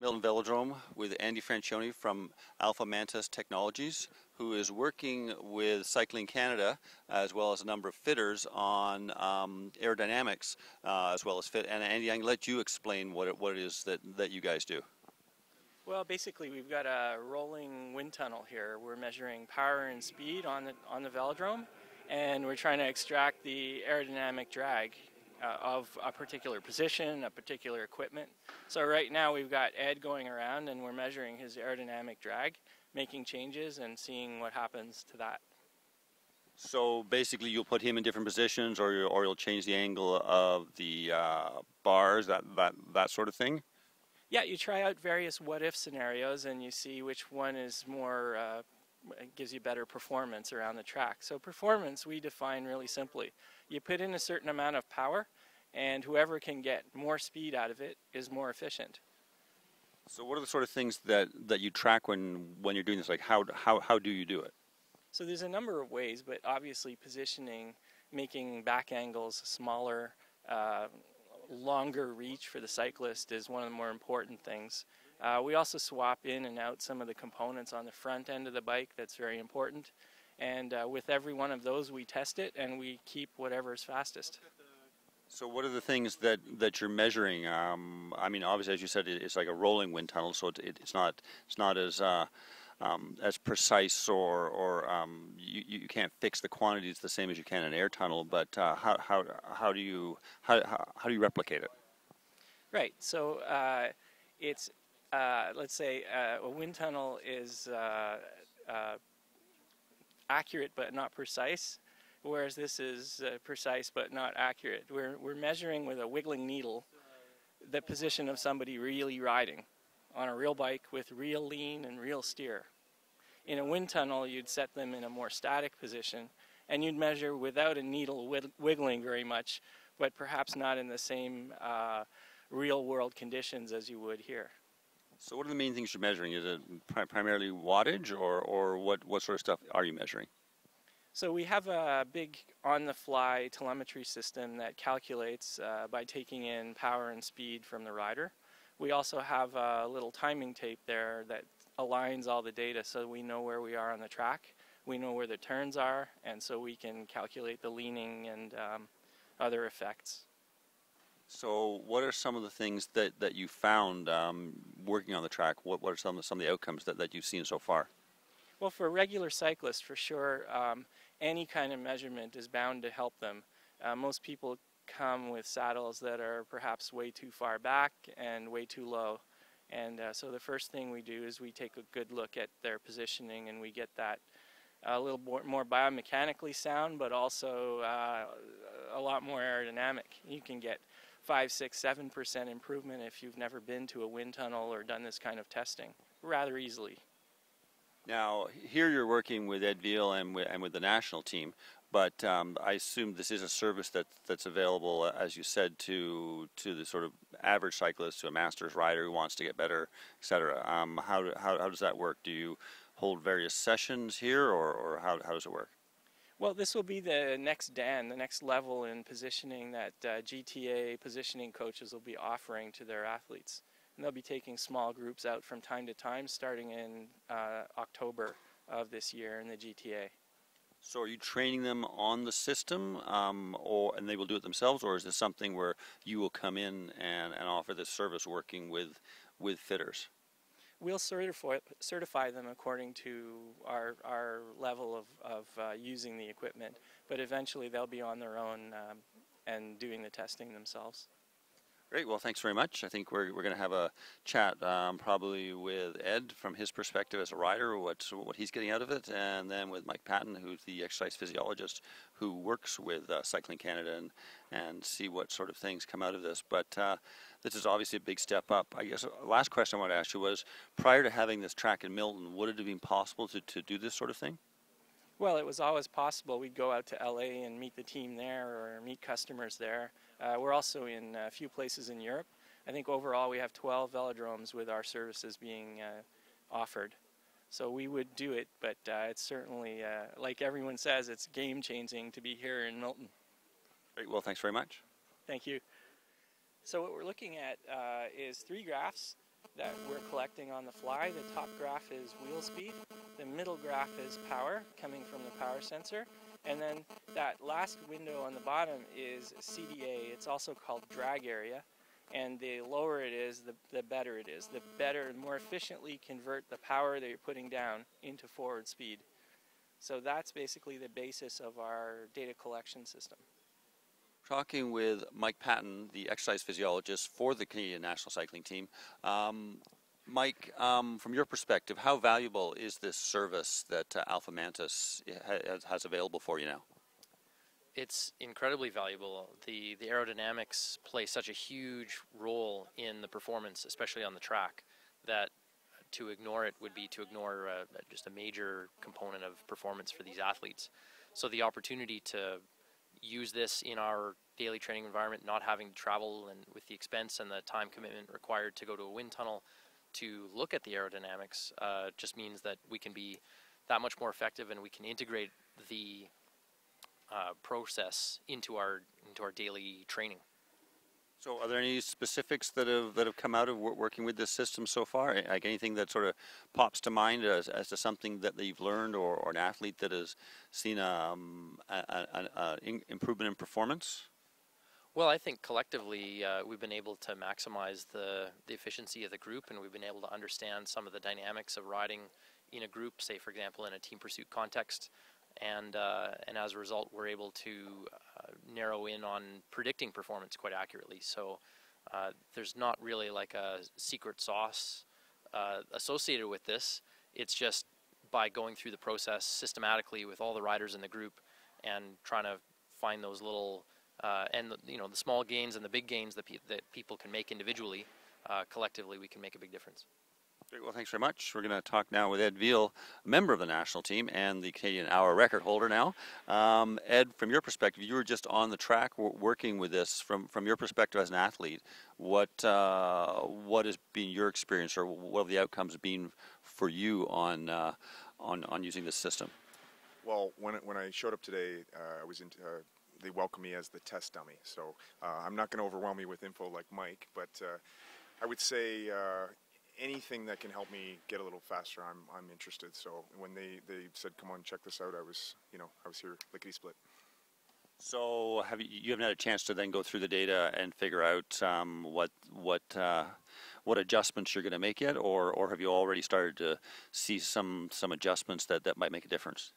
Milton Velodrome with Andy Francione from Alphamantis Technologies, who is working with Cycling Canada as well as a number of fitters on aerodynamics as well as fit. And Andy, I'm going to let you explain what it is that you guys do. Well, basically we've got a rolling wind tunnel here. We're measuring power and speed on the Velodrome, and we're trying to extract the aerodynamic drag of a particular position, a particular equipment. So right now we've got Ed going around and we're measuring his aerodynamic drag, making changes and seeing what happens to that. So basically you'll put him in different positions, or you'll change the angle of the bars, that sort of thing? Yeah, you try out various what-if scenarios and you see which one is more, gives you better performance around the track. So performance we define really simply. You put in a certain amount of power, and whoever can get more speed out of it is more efficient. So what are the sort of things that you track when you're doing this? Like how do you do it? So there's a number of ways, but obviously positioning, making back angles smaller, longer reach for the cyclist is one of the more important things. We also swap in and out some of the components on the front end of the bike. That's very important. And with every one of those we test it and we keep whatever is fastest. So what are the things that you're measuring? I mean, obviously, as you said, it's like a rolling wind tunnel, so it's not as precise, or you can't fix the quantities the same as you can in an air tunnel. But how do you replicate it? Right. So it's let's say a wind tunnel is accurate but not precise, whereas this is precise but not accurate. We're measuring with a wiggling needle the position of somebody really riding on a real bike with real lean and real steer. In a wind tunnel, you'd set them in a more static position, and you'd measure without a needle wiggling very much, but perhaps not in the same real-world conditions as you would here. So what are the main things you're measuring? Is it primarily wattage, or what sort of stuff are you measuring? So we have a big on-the-fly telemetry system that calculates by taking in power and speed from the rider. We also have a little timing tape there that aligns all the data so we know where we are on the track, we know where the turns are, and so we can calculate the leaning and other effects. So what are some of the things that you found working on the track? What are some of the outcomes that you've seen so far? Well, for regular cyclists, for sure, any kind of measurement is bound to help them. Most people come with saddles that are perhaps way too far back and way too low. And so the first thing we do is we take a good look at their positioning, and we get that a little more biomechanically sound, but also a lot more aerodynamic. You can get 5, 6, 7% improvement if you've never been to a wind tunnel or done this kind of testing, rather easily. Now, here you're working with Ed Veal and with the national team, but I assume this is a service that's available, as you said, to the sort of average cyclist, to a masters rider who wants to get better, etc. How does that work? Do you hold various sessions here, or how does it work? Well, this will be the next DAN, the next level in positioning that GTA positioning coaches will be offering to their athletes. And they'll be taking small groups out from time to time, starting in October of this year in the GTA. So are you training them on the system, and they will do it themselves, or is this something where you will come in and offer this service working with fitters? We'll certify them according to our level of using the equipment, but eventually they'll be on their own and doing the testing themselves. Great. Well, thanks very much. I think we're going to have a chat probably with Ed from his perspective as a rider, what he's getting out of it, and then with Mike Patton, who's the exercise physiologist who works with Cycling Canada, and see what sort of things come out of this. But this is obviously a big step up. I guess the last question I want to ask you was, prior to having this track in Milton, would it have been possible to do this sort of thing? Well, it was always possible. We'd go out to LA and meet the team there or meet customers there. We're also in a few places in Europe. I think overall we have 12 velodromes with our services being offered. So we would do it, but it's certainly, like everyone says, it's game-changing to be here in Milton. Great. Well, thanks very much. Thank you. So what we're looking at is 3 graphs that we're collecting on the fly. The top graph is wheel speed, the middle graph is power coming from the power sensor, and then that last window on the bottom is CDA. It's also called drag area, and the lower it is, the better it is. The better and more efficiently convert the power that you're putting down into forward speed. So that's basically the basis of our data collection system. Talking with Mike Patton, the exercise physiologist for the Canadian National Cycling Team. Mike, from your perspective, how valuable is this service that Alphamantis has available for you now? It's incredibly valuable. The aerodynamics play such a huge role in the performance, especially on the track, that to ignore it would be to ignore just a major component of performance for these athletes. So the opportunity to use this in our daily training environment, not having to travel and with the expense and the time commitment required to go to a wind tunnel to look at the aerodynamics, just means that we can be that much more effective, and we can integrate the process into our daily training. So are there any specifics that have come out of working with this system so far? Like anything that sort of pops to mind as to something that you've learned, or an athlete that has seen an improvement in performance? Well, I think collectively we've been able to maximize the efficiency of the group, and we've been able to understand some of the dynamics of riding in a group, say for example in a team pursuit context. And as a result, we're able to narrow in on predicting performance quite accurately. So there's not really like a secret sauce associated with this. It's just by going through the process systematically with all the riders in the group and trying to find those little the small gains and the big gains that people can make individually. Collectively, we can make a big difference. Great. Well, thanks very much. We're going to talk now with Ed Veal, a member of the national team and the Canadian hour record holder now. Ed, from your perspective, you were just on the track working with this. From your perspective as an athlete, what has been your experience, or what have the outcomes been for you on using this system? Well, when I showed up today, I was they welcomed me as the test dummy. So I'm not going to overwhelm you with info like Mike, but I would say anything that can help me get a little faster, I'm interested. So when they said, "Come on, check this out," I was here lickety split. So you haven't had a chance to then go through the data and figure out what adjustments you're going to make yet, or have you already started to see some adjustments that might make a difference?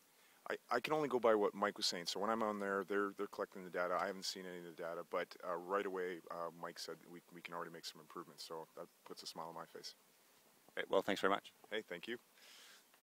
I can only go by what Mike was saying. So when I'm on there, they're collecting the data. I haven't seen any of the data, but right away, Mike said we can already make some improvements. So that puts a smile on my face. Great. Well, thanks very much. Hey, thank you.